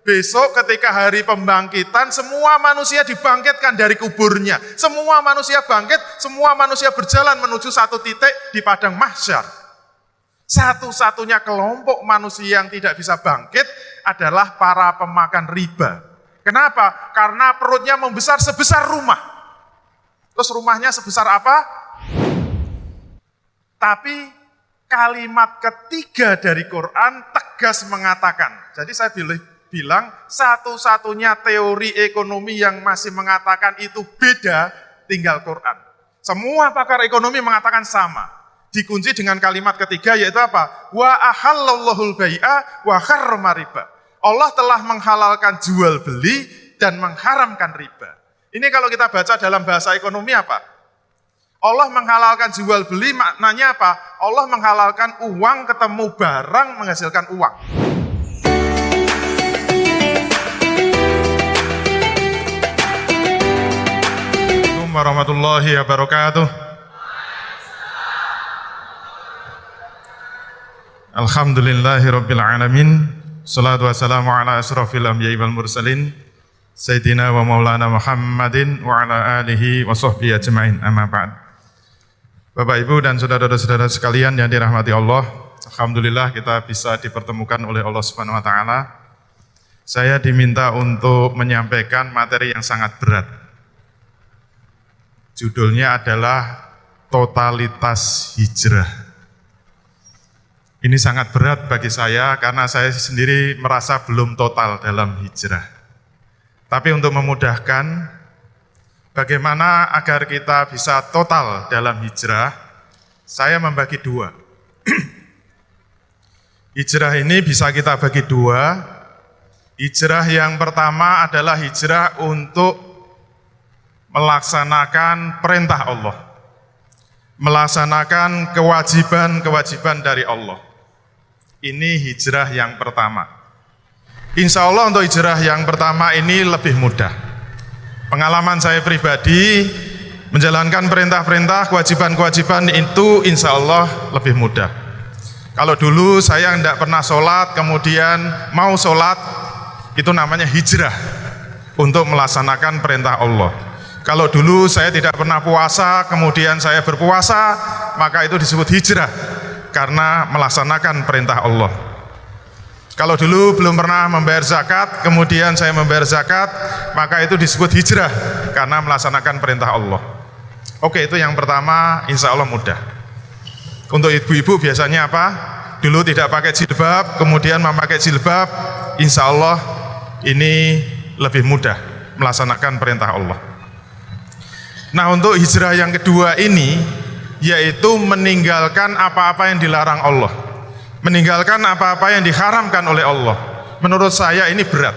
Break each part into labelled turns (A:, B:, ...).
A: Besok ketika hari pembangkitan, semua manusia dibangkitkan dari kuburnya. Semua manusia bangkit, semua manusia berjalan menuju satu titik di padang mahsyar. Satu-satunya kelompok manusia yang tidak bisa bangkit adalah para pemakan riba. Kenapa? Karena perutnya membesar sebesar rumah. Terus rumahnya sebesar apa? Tapi kalimat ketiga dari Quran tegas mengatakan, jadi saya bilang satu-satunya teori ekonomi yang masih mengatakan itu beda, tinggal Quran. Semua pakar ekonomi mengatakan sama. Dikunci dengan kalimat ketiga yaitu apa? Wa ahallallahul bai'a wa harrama riba. Allah telah menghalalkan jual beli dan mengharamkan riba. Ini kalau kita baca dalam bahasa ekonomi apa? Allah menghalalkan jual beli maknanya apa? Allah menghalalkan uang ketemu barang menghasilkan uang. Assalamualaikum warahmatullahi wabarakatuh. Alhamdulillahirabbil alamin. Shalatu wassalamu ala asyrafil anbiya'i wal mursalin Sayyidina wa maulana Muhammadin wa ala alihi wa sahbihi ajma'in. Amma ba'd. Bapak Ibu dan saudara-saudara sekalian yang dirahmati Allah, alhamdulillah kita bisa dipertemukan oleh Allah Subhanahu wa taala. Saya diminta untuk menyampaikan materi yang sangat berat. Judulnya adalah totalitas hijrah. Ini sangat berat bagi saya karena saya sendiri merasa belum total dalam hijrah. Tapi untuk memudahkan bagaimana agar kita bisa total dalam hijrah, saya membagi dua. Hijrah ini bisa kita bagi dua. Hijrah yang pertama adalah hijrah untuk melaksanakan perintah Allah, melaksanakan kewajiban-kewajiban dari Allah. Ini hijrah yang pertama. Insya Allah untuk hijrah yang pertama ini lebih mudah. Pengalaman saya pribadi menjalankan perintah-perintah, kewajiban-kewajiban itu insya Allah lebih mudah. Kalau dulu saya tidak pernah sholat, kemudian mau sholat, itu namanya hijrah untuk melaksanakan perintah Allah. Kalau dulu saya tidak pernah puasa, kemudian saya berpuasa, maka itu disebut hijrah karena melaksanakan perintah Allah. Kalau dulu belum pernah membayar zakat, kemudian saya membayar zakat, maka itu disebut hijrah karena melaksanakan perintah Allah. Oke, itu yang pertama, insya Allah mudah. Untuk ibu-ibu biasanya apa? Dulu tidak pakai jilbab, kemudian memakai jilbab, insya Allah ini lebih mudah melaksanakan perintah Allah. Nah, untuk hijrah yang kedua ini yaitu meninggalkan apa-apa yang dilarang Allah, meninggalkan apa-apa yang diharamkan oleh Allah. Menurut saya ini berat,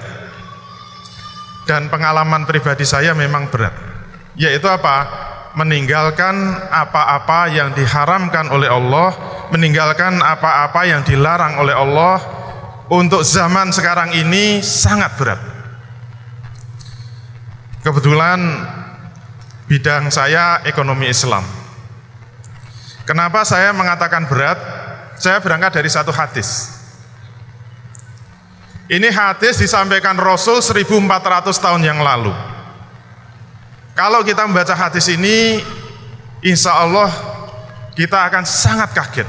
A: dan pengalaman pribadi saya memang berat. Yaitu apa? Meninggalkan apa-apa yang diharamkan oleh Allah, meninggalkan apa-apa yang dilarang oleh Allah. Untuk zaman sekarang ini sangat berat. Kebetulan bidang saya ekonomi Islam. Kenapa saya mengatakan berat? Saya berangkat dari satu hadis. Ini hadis disampaikan Rasul 1400 tahun yang lalu. Kalau kita membaca hadis ini, insya Allah kita akan sangat kaget.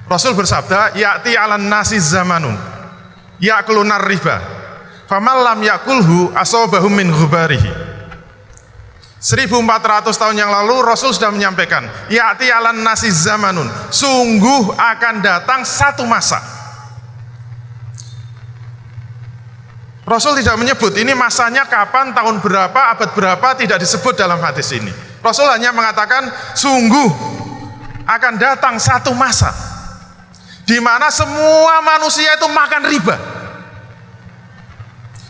A: Rasul bersabda, ya'ti 'alan nasi zamanun ya'kulunar riba faman lam ya'kulhu asabahu min ghubarihi. 1400 tahun yang lalu Rasul sudah menyampaikan, ya'ti 'alan nasi zamanun, sungguh akan datang satu masa. Rasul tidak menyebut ini masanya kapan, tahun berapa, abad berapa, tidak disebut dalam hadis ini. Rasul hanya mengatakan sungguh akan datang satu masa di mana semua manusia itu makan riba.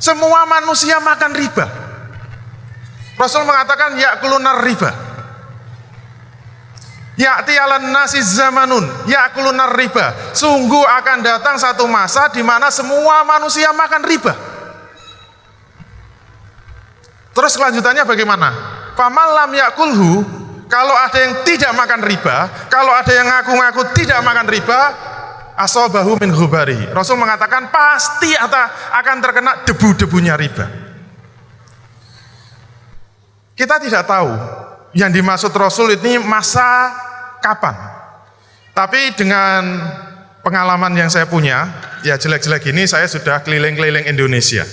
A: Semua manusia makan riba. Rasul mengatakan ya'kulunar riba. Ya'ti 'alan nasi zamanun ya'kulunar riba. Sungguh akan datang satu masa di mana semua manusia makan riba. Terus kelanjutannya bagaimana? Faman lam ya'kulhu, kalau ada yang tidak makan riba, kalau ada yang ngaku-ngaku tidak makan riba, asabahu min ghubarihi. Rasul mengatakan pasti akan terkena debu-debunya riba. Kita tidak tahu yang dimaksud Rasul ini masa kapan. Tapi dengan pengalaman yang saya punya, ya jelek-jelek ini saya sudah keliling-keliling Indonesia.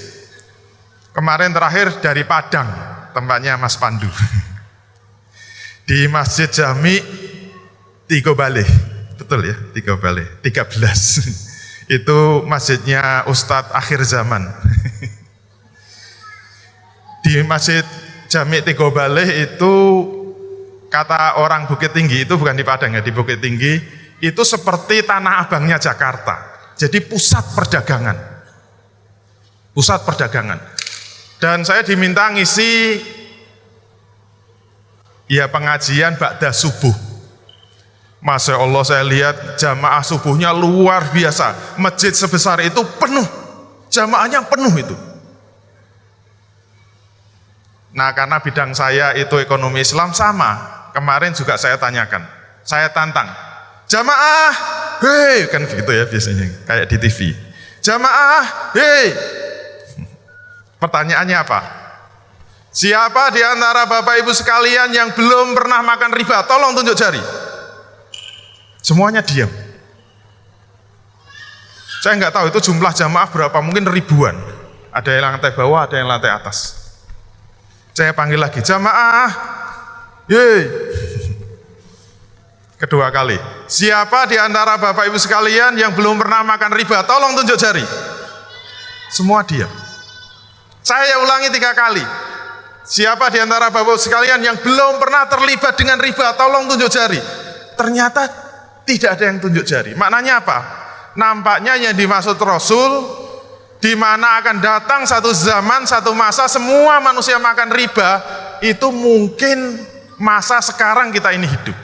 A: Kemarin terakhir dari Padang, tempatnya Mas Pandu. Di Masjid Jami Tigo Baleh. Betul ya, Tigo Baleh, 13. Itu masjidnya Ustadz akhir zaman. Di Masjid Jami Tigo Baleh itu kata orang Bukit Tinggi, itu bukan di Padang ya, di Bukit Tinggi itu seperti Tanah Abangnya Jakarta. Jadi pusat perdagangan. Pusat perdagangan. Dan saya diminta ngisi ya pengajian ba'da subuh. Masya Allah, saya lihat jamaah subuhnya luar biasa. Masjid sebesar itu penuh, jamaahnya penuh itu. Nah, karena bidang saya itu ekonomi Islam, sama. Kemarin juga saya tanyakan, saya tantang, jamaah, hei, kan gitu ya biasanya, kayak di TV. Jamaah, hei. Pertanyaannya apa? Siapa di antara Bapak Ibu sekalian yang belum pernah makan riba? Tolong tunjuk jari. Semuanya diam. Saya nggak tahu itu jumlah jamaah berapa, mungkin ribuan. Ada yang lantai bawah, ada yang lantai atas. Saya panggil lagi, jamaah, yeay. Kedua kali, siapa di antara Bapak Ibu sekalian yang belum pernah makan riba? Tolong tunjuk jari. Semua diam. Saya ulangi 3 kali. Siapa di antara Bapak Ibu sekalian yang belum pernah terlibat dengan riba? Tolong tunjuk jari. Ternyata tidak ada yang tunjuk jari. Maknanya apa? Nampaknya yang dimaksud Rasul, di mana akan datang satu zaman, satu masa semua manusia makan riba, itu mungkin masa sekarang kita ini hidup.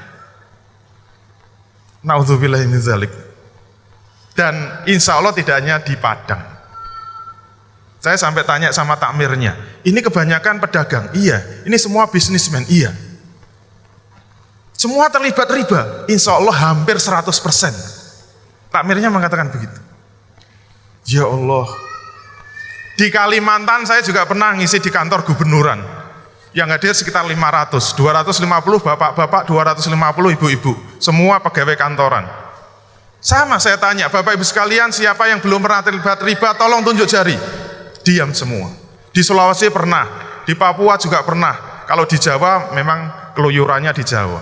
A: Naudzubillahi min dzalik. Dan insya Allah tidak hanya di Padang. Saya sampai tanya sama takmirnya, ini kebanyakan pedagang? Iya. Ini semua bisnismen? Iya. Semua terlibat riba? Insya Allah hampir 100%. Takmirnya mengatakan begitu. Ya Allah. Di Kalimantan saya juga pernah ngisi di kantor gubernuran. Yang hadir sekitar 500, 250 bapak-bapak, 250 ibu-ibu. Semua pegawai kantoran. Sama saya tanya, Bapak Ibu sekalian, siapa yang belum pernah terlibat riba? Tolong tunjuk jari. Diam semua. Di Sulawesi pernah, di Papua juga pernah. Kalau di Jawa memang keluyurannya di Jawa.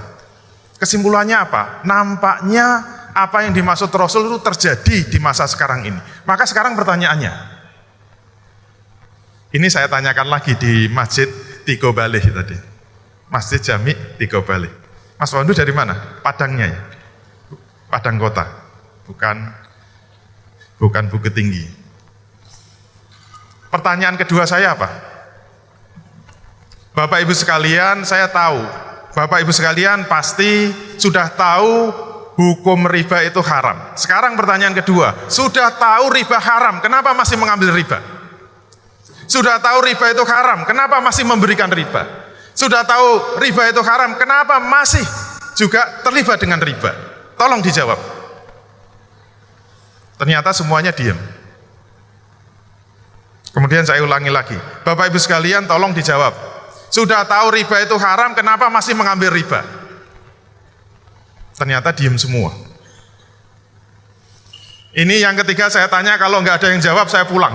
A: Kesimpulannya apa? Nampaknya apa yang dimaksud Rasul itu terjadi di masa sekarang ini. Maka sekarang pertanyaannya, ini saya tanyakan lagi di Masjid Tigo Baleh tadi, Masjid Jami Tigo Baleh. Mas Wandu dari mana? Padangnya ya? Padang kota, bukan Bukit Tinggi. Pertanyaan kedua saya apa? Bapak Ibu sekalian, saya tahu Bapak Ibu sekalian pasti sudah tahu hukum riba itu haram. Sekarang pertanyaan kedua, sudah tahu riba haram, kenapa masih mengambil riba? Sudah tahu riba itu haram, kenapa masih memberikan riba? Sudah tahu riba itu haram, kenapa masih juga terlibat dengan riba? Tolong dijawab. Ternyata semuanya diam. Kemudian saya ulangi lagi, Bapak Ibu sekalian tolong dijawab. Sudah tahu riba itu haram, kenapa masih mengambil riba? Ternyata diam semua. Ini yang ketiga saya tanya, kalau nggak ada yang jawab saya pulang.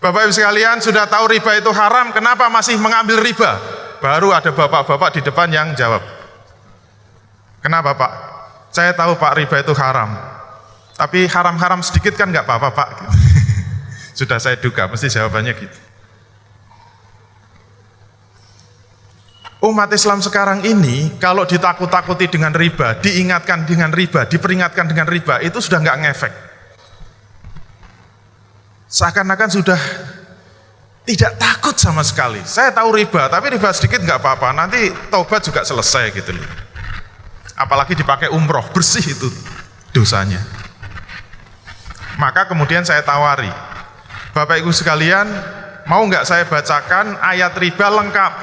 A: Bapak Ibu sekalian, sudah tahu riba itu haram, kenapa masih mengambil riba? Baru ada bapak-bapak di depan yang jawab. Kenapa Pak? Saya tahu Pak riba itu haram, tapi haram-haram sedikit kan nggak apa-apa Pak. Sudah saya duga, mesti jawabannya gitu. Umat Islam sekarang ini kalau ditakut-takuti dengan riba, diingatkan dengan riba, diperingatkan dengan riba, itu sudah nggak ngefek. Seakan-akan sudah tidak takut sama sekali. Saya tahu riba, tapi riba sedikit nggak apa-apa, nanti taubat juga selesai gitu loh. Apalagi dipakai umroh, bersih itu dosanya. Maka kemudian saya tawari, Bapak Ibu sekalian, mau nggak saya bacakan ayat riba lengkap?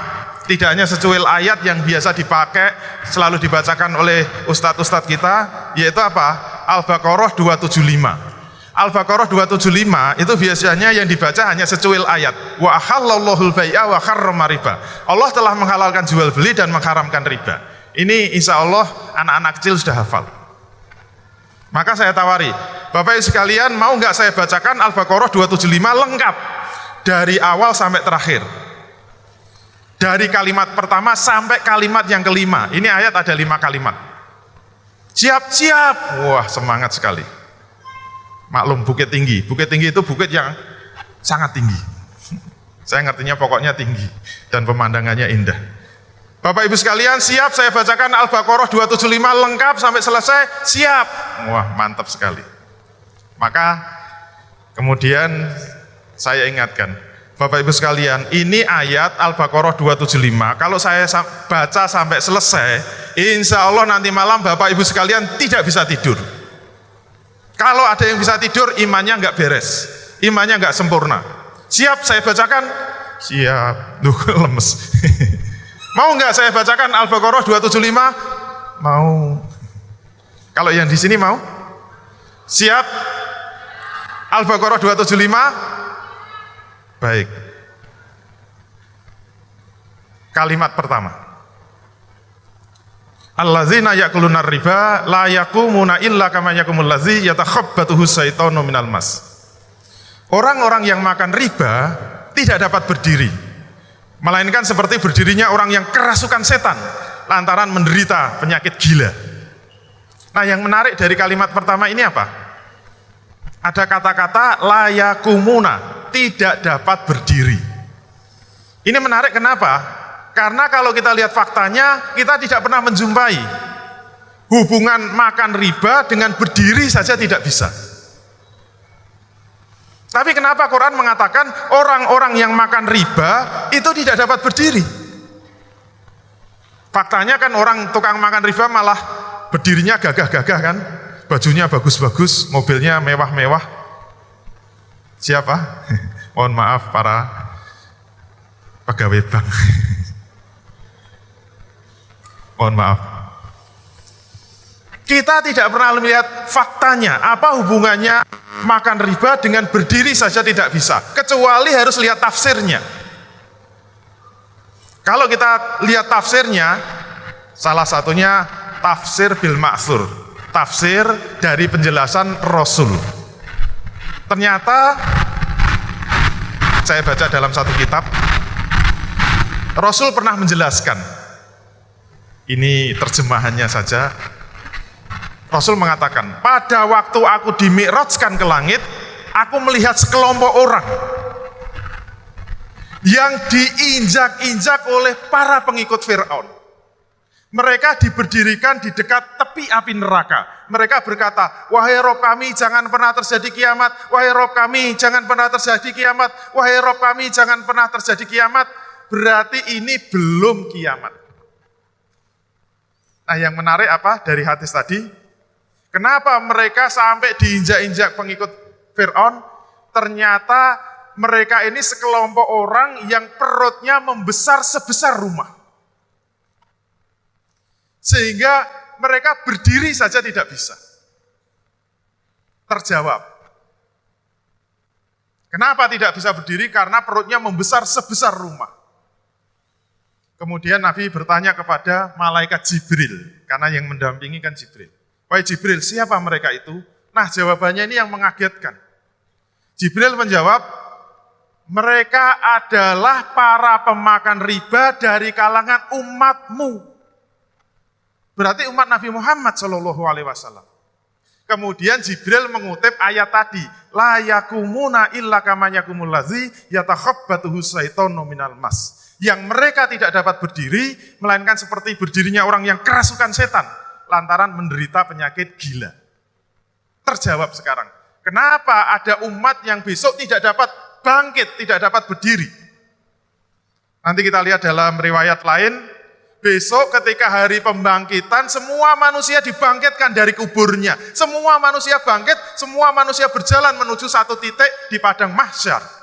A: Tidak hanya secuil ayat yang biasa dipakai, selalu dibacakan oleh ustadz-ustadz kita, yaitu apa? Al-Baqarah 275. Al-Baqarah 275 itu biasanya yang dibaca hanya secuil ayat. Wa ahallallahu al-bai'a wa harrama riba. Allah telah menghalalkan jual beli dan mengharamkan riba. Ini insya Allah anak-anak kecil sudah hafal. Maka saya tawari, Bapak Ibu sekalian, mau nggak saya bacakan Al-Baqarah 275 lengkap dari awal sampai terakhir. Dari kalimat pertama sampai kalimat yang kelima. Ini ayat ada 5 kalimat. Siap-siap. Wah, semangat sekali. Maklum Bukit Tinggi. Bukit Tinggi itu bukit yang sangat tinggi. Saya ngertinya pokoknya tinggi dan pemandangannya indah. Bapak Ibu sekalian, siap saya bacakan Al-Baqarah 275 lengkap sampai selesai? Siap. Wah, mantap sekali. Maka kemudian saya ingatkan, Bapak Ibu sekalian, ini ayat Al-Baqarah 275. Kalau saya baca sampai selesai, insya Allah nanti malam Bapak Ibu sekalian tidak bisa tidur. Kalau ada yang bisa tidur, imannya nggak beres, imannya nggak sempurna. Siap saya bacakan? Siap. Duh, lemes. Mau nggak saya bacakan Al-Baqarah 275? Mau. Kalau yang di sini mau? Siap? Al-Baqarah 275? Baik. Kalimat pertama. Allazina ya'kuluna riba la yaqumuna illa kama yaqumul ladzi yatakhabbathu syaitanu minal mas. Orang-orang yang makan riba tidak dapat berdiri, melainkan seperti berdirinya orang yang kerasukan setan lantaran menderita penyakit gila. Nah, yang menarik dari kalimat pertama ini apa? Ada kata-kata la yaqumuna, tidak dapat berdiri. Ini menarik kenapa? Karena kalau kita lihat faktanya, kita tidak pernah menjumpai hubungan makan riba dengan berdiri saja tidak bisa. Tapi kenapa Quran mengatakan orang-orang yang makan riba itu tidak dapat berdiri? Faktanya kan orang tukang makan riba malah berdirinya gagah-gagah kan, bajunya bagus-bagus, mobilnya mewah-mewah. Siapa? Mohon maaf para pegawai bank. Mohon maaf. Kita tidak pernah melihat faktanya, apa hubungannya makan riba dengan berdiri saja tidak bisa, kecuali harus lihat tafsirnya. Kalau kita lihat tafsirnya, salah satunya tafsir bil ma'thur, tafsir dari penjelasan Rasul. Ternyata saya baca dalam satu kitab, Rasul pernah menjelaskan. Ini terjemahannya saja. Rasul mengatakan, pada waktu aku dimi'rajkan ke langit, aku melihat sekelompok orang yang diinjak-injak oleh para pengikut Fir'aun. Mereka diberdirikan di dekat tepi api neraka. Mereka berkata, wahai Rob kami, jangan pernah terjadi kiamat. Wahai Rob kami, jangan pernah terjadi kiamat. Wahai Rob kami, jangan pernah terjadi kiamat. Berarti ini belum kiamat. Nah, yang menarik apa dari hadis tadi? Kenapa mereka sampai diinjak-injak pengikut Fir'aun? Ternyata mereka ini sekelompok orang yang perutnya membesar sebesar rumah. Sehingga mereka berdiri saja tidak bisa. Terjawab. Kenapa tidak bisa berdiri? Karena perutnya membesar sebesar rumah. Kemudian Nabi bertanya kepada malaikat Jibril, karena yang mendampingi kan Jibril. Wahai Jibril, siapa mereka itu? Nah, jawabannya ini yang mengagetkan. Jibril menjawab, mereka adalah para pemakan riba dari kalangan umatmu. Berarti umat Nabi Muhammad SAW. Kemudian Jibril mengutip ayat tadi, la yakumuna illa kama yakumul ladzi yatakhabbathu syaitanu minal mas. Yang mereka tidak dapat berdiri, melainkan seperti berdirinya orang yang kerasukan setan, lantaran menderita penyakit gila. Terjawab sekarang, kenapa ada umat yang besok tidak dapat bangkit, tidak dapat berdiri? Nanti kita lihat dalam riwayat lain, besok ketika hari pembangkitan, semua manusia dibangkitkan dari kuburnya. Semua manusia bangkit, semua manusia berjalan menuju satu titik di padang mahsyar.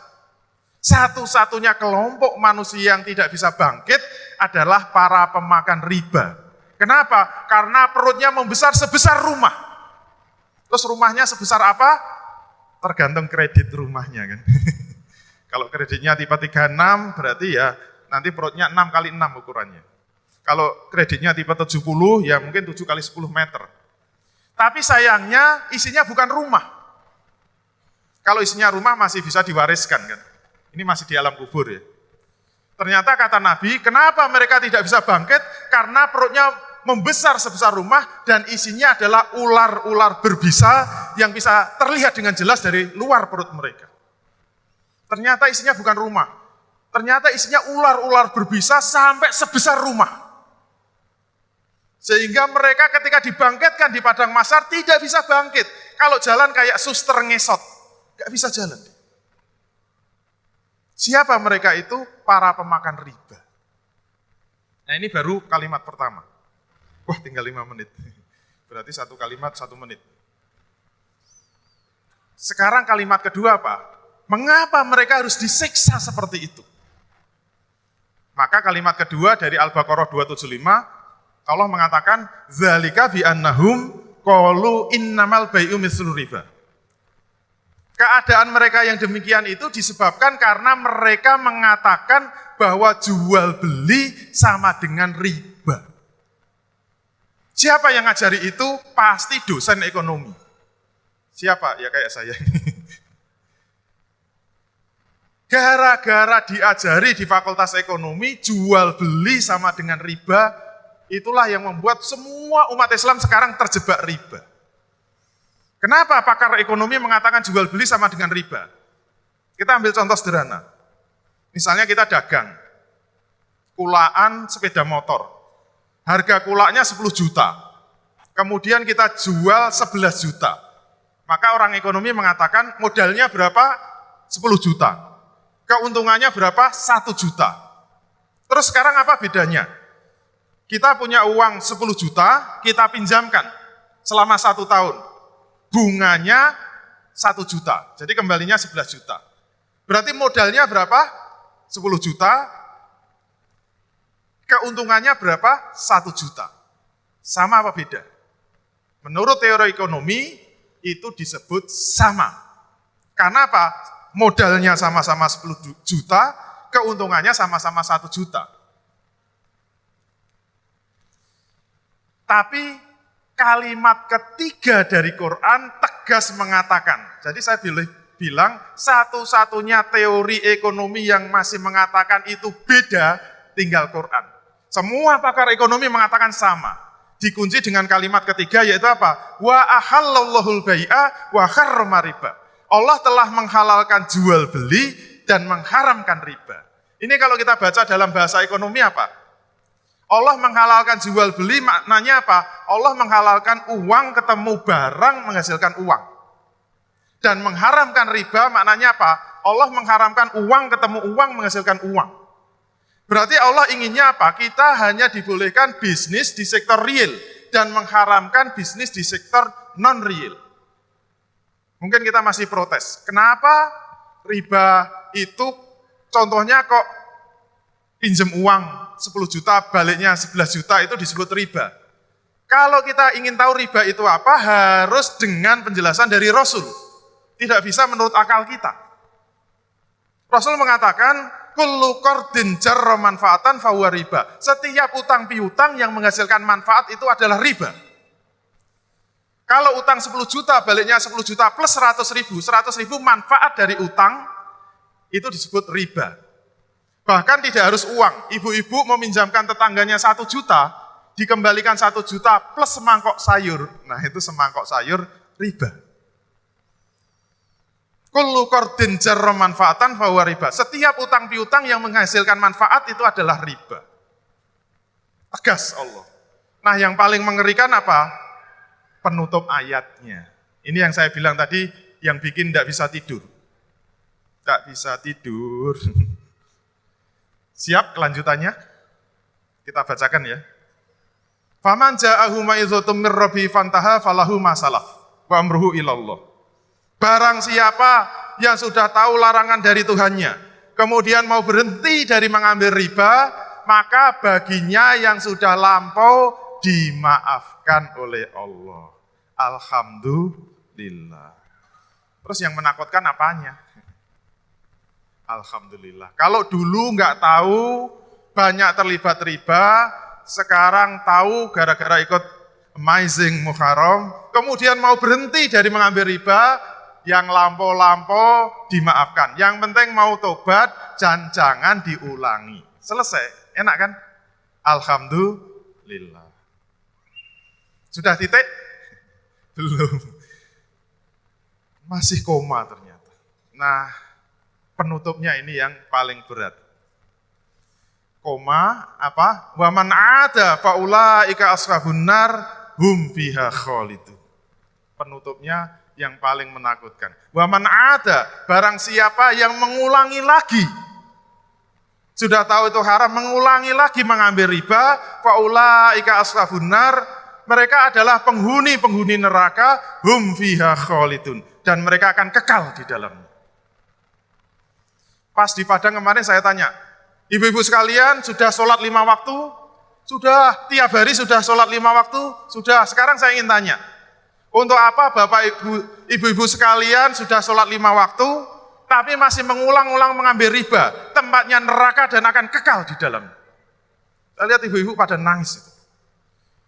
A: Satu-satunya kelompok manusia yang tidak bisa bangkit adalah para pemakan riba. Kenapa? Karena perutnya membesar sebesar rumah. Terus rumahnya sebesar apa? Tergantung kredit rumahnya kan. Kalau kreditnya tipe 36 berarti ya nanti perutnya 6 kali 6 ukurannya. Kalau kreditnya tipe 70 ya mungkin 7 kali 10 meter. Tapi sayangnya isinya bukan rumah. Kalau isinya rumah masih bisa diwariskan kan. Ini masih di alam kubur ya. Ternyata kata Nabi, kenapa mereka tidak bisa bangkit? Karena perutnya membesar sebesar rumah dan isinya adalah ular-ular berbisa yang bisa terlihat dengan jelas dari luar perut mereka. Ternyata isinya bukan rumah. Ternyata isinya ular-ular berbisa sampai sebesar rumah. Sehingga mereka ketika dibangkitkan di padang mahsyar tidak bisa bangkit. Kalau jalan kayak suster ngesot, gak bisa jalan. Siapa mereka itu? Para pemakan riba. Nah ini baru kalimat pertama. Wah tinggal 5 menit. Berarti satu kalimat 1 menit. Sekarang kalimat kedua apa? Mengapa mereka harus disiksa seperti itu? Maka kalimat kedua dari Al-Baqarah 275, Allah mengatakan, Zalika bi'annahum qalu innamal bai'u mithlu riba. Keadaan mereka yang demikian itu disebabkan karena mereka mengatakan bahwa jual beli sama dengan riba. Siapa yang ngajari itu? Pasti dosen ekonomi. Siapa? Ya kayak saya. Gara-gara diajari di fakultas ekonomi, jual beli sama dengan riba, itulah yang membuat semua umat Islam sekarang terjebak riba. Kenapa pakar ekonomi mengatakan jual beli sama dengan riba? Kita ambil contoh sederhana. Misalnya kita dagang, kulaan sepeda motor. Harga kulaknya 10 juta. Kemudian kita jual 11 juta. Maka orang ekonomi mengatakan modalnya berapa? 10 juta. Keuntungannya berapa? 1 juta. Terus sekarang apa bedanya? Kita punya uang 10 juta, kita pinjamkan selama 1 tahun. Bunganya 1 juta, jadi kembalinya 11 juta. Berarti modalnya berapa? 10 juta, keuntungannya berapa? 1 juta. Sama apa beda? Menurut teori ekonomi, itu disebut sama. Karena apa? Modalnya sama-sama 10 juta, keuntungannya sama-sama 1 juta. Tapi kalimat ketiga dari Quran tegas mengatakan, jadi saya bilang satu-satunya teori ekonomi yang masih mengatakan itu beda, tinggal Quran. Semua pakar ekonomi mengatakan sama. Dikunci dengan kalimat ketiga yaitu apa? Wa ahallallahul bai'a wa harrama riba. Allah telah menghalalkan jual beli dan mengharamkan riba. Ini kalau kita baca dalam bahasa ekonomi apa? Allah menghalalkan jual beli maknanya apa? Allah menghalalkan uang ketemu barang menghasilkan uang. Dan mengharamkan riba maknanya apa? Allah mengharamkan uang ketemu uang menghasilkan uang. Berarti Allah inginnya apa? Kita hanya dibolehkan bisnis di sektor real dan mengharamkan bisnis di sektor non-real. Mungkin kita masih protes. Kenapa riba itu contohnya kok pinjam uang 10 juta, baliknya 11 juta itu disebut riba. Kalau kita ingin tahu riba itu apa, harus dengan penjelasan dari Rasul. Tidak bisa menurut akal kita. Rasul mengatakan, kullu qardin jarra manfaatan fahuwa riba. Setiap utang piutang yang menghasilkan manfaat itu adalah riba. Kalau utang 10 juta, baliknya 10 juta plus 100 ribu manfaat dari utang, itu disebut riba. Bahkan tidak harus uang. Ibu-ibu meminjamkan tetangganya 1 juta, dikembalikan 1 juta plus semangkok sayur. Nah itu semangkok sayur riba. Kullu qardin jarra manfaatan fahuwa riba. Setiap utang piutang yang menghasilkan manfaat itu adalah riba. Tegas Allah. Nah yang paling mengerikan apa? Penutup ayatnya. Ini yang saya bilang tadi, yang bikin tidak bisa tidur. Tidak bisa tidur. Siap kelanjutannya? Kita bacakan ya. Faman ja'ahu ma'idzatum mir rabbi fantaha falahu ma salaf wa amruhu ilallah. Barang siapa yang sudah tahu larangan dari Tuhannya, kemudian mau berhenti dari mengambil riba, maka baginya yang sudah lampau dimaafkan oleh Allah. Alhamdulillah. Alhamdulillah. Terus yang menakutkan apanya? Alhamdulillah. Kalau dulu nggak tahu, banyak terlibat riba, sekarang tahu gara-gara ikut Amazing Muharram, kemudian mau berhenti dari mengambil riba, yang lampau-lampau dimaafkan. Yang penting mau tobat, jangan diulangi. Selesai, enak kan? Alhamdulillah. Sudah titik? Belum. Masih koma ternyata. Nah, penutupnya ini yang paling berat. Koma apa? Wa man ada faulaika ashabun nar hum fiha khalidun. Penutupnya yang paling menakutkan. Wa man ada, barang siapa yang mengulangi lagi. Sudah tahu itu haram, mengulangi lagi mengambil riba, faulaika ashabun nar, mereka adalah penghuni neraka, hum fiha khalidun, dan mereka akan kekal di dalamnya. Pas di Padang kemarin saya tanya, ibu-ibu sekalian sudah sholat 5 waktu? Sudah, tiap hari sudah sholat 5 waktu? Sudah, sekarang saya ingin tanya, untuk apa Bapak Ibu-ibu sekalian sudah sholat 5 waktu, tapi masih mengulang-ulang mengambil riba, tempatnya neraka dan akan kekal di dalam. Saya lihat ibu-ibu pada nangis itu.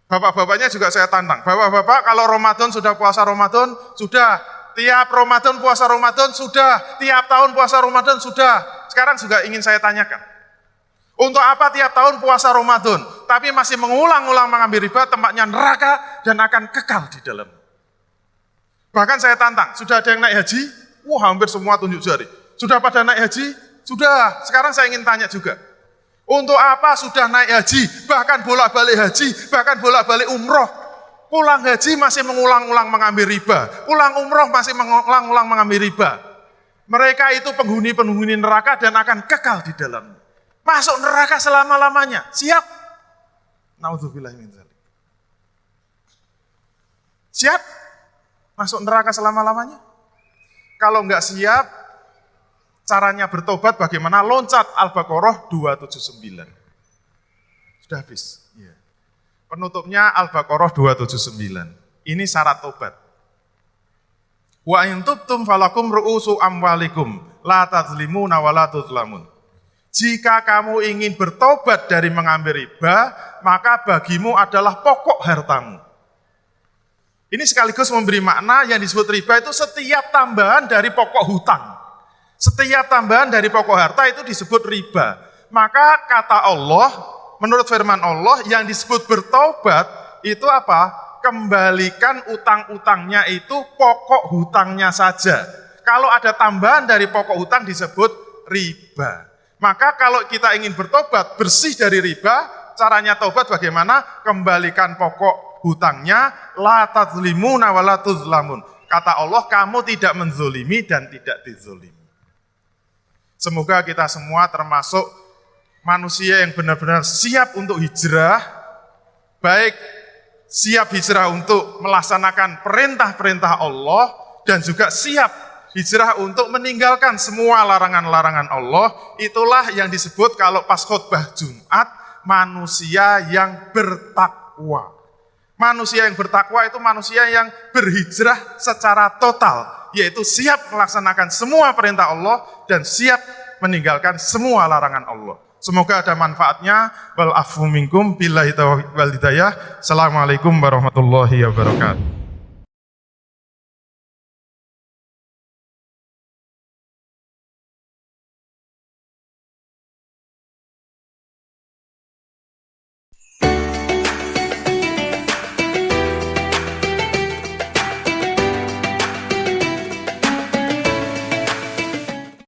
A: Bapak-bapaknya juga saya tantang. Bapak-bapak kalau Ramadan sudah puasa Ramadan, sudah. Tiap Ramadan puasa Ramadan, sudah. Tiap tahun puasa Ramadan, sudah. Sekarang juga ingin saya tanyakan. Untuk apa tiap tahun puasa Ramadan, tapi masih mengulang-ulang mengambil riba, tempatnya neraka dan akan kekal di dalam. Bahkan saya tantang, sudah ada yang naik haji? Wah, hampir semua tunjuk jari. Sudah pada naik haji? Sudah. Sekarang saya ingin tanya juga. Untuk apa sudah naik haji, bahkan bolak-balik haji, bahkan bolak-balik umroh. Pulang haji masih mengulang-ulang mengambil riba. Pulang umroh masih mengulang-ulang mengambil riba. Mereka itu penghuni neraka dan akan kekal di dalamnya. Masuk neraka selama-lamanya. Siap? Nauzubillah min dzalik. Siap? Masuk neraka selama-lamanya? Kalau enggak siap, caranya bertobat bagaimana? Loncat Al-Baqarah 279. Sudah habis. Ya. Penutupnya Al-Baqarah 279. Ini syarat tobat. Wa in tubtum falakum ru'usu amwalikum la tadzlimuna wa la tuzlamun. Jika kamu ingin bertobat dari mengambil riba, maka bagimu adalah pokok hartamu. Ini sekaligus memberi makna yang disebut riba itu setiap tambahan dari pokok hutang. Setiap tambahan dari pokok harta itu disebut riba. Maka kata Allah, menurut firman Allah, yang disebut bertobat itu apa? Kembalikan utang-utangnya itu pokok hutangnya saja. Kalau ada tambahan dari pokok hutang disebut riba. Maka kalau kita ingin bertobat, bersih dari riba, caranya tobat bagaimana? Kembalikan pokok hutangnya, la tadzlimuna wa la tuzlamun. Kata Allah, kamu tidak menzolimi dan tidak dizolimi. Semoga kita semua termasuk manusia yang benar-benar siap untuk hijrah, baik siap hijrah untuk melaksanakan perintah-perintah Allah, dan juga siap hijrah untuk meninggalkan semua larangan-larangan Allah. Itulah yang disebut kalau pas khutbah Jumat, manusia yang bertakwa. Manusia yang bertakwa itu manusia yang berhijrah secara total, yaitu siap melaksanakan semua perintah Allah dan siap meninggalkan semua larangan Allah. Semoga ada manfaatnya. Wal afu minkum billahi taufiq wal hidayah. Assalamualaikum warahmatullahi wabarakatuh.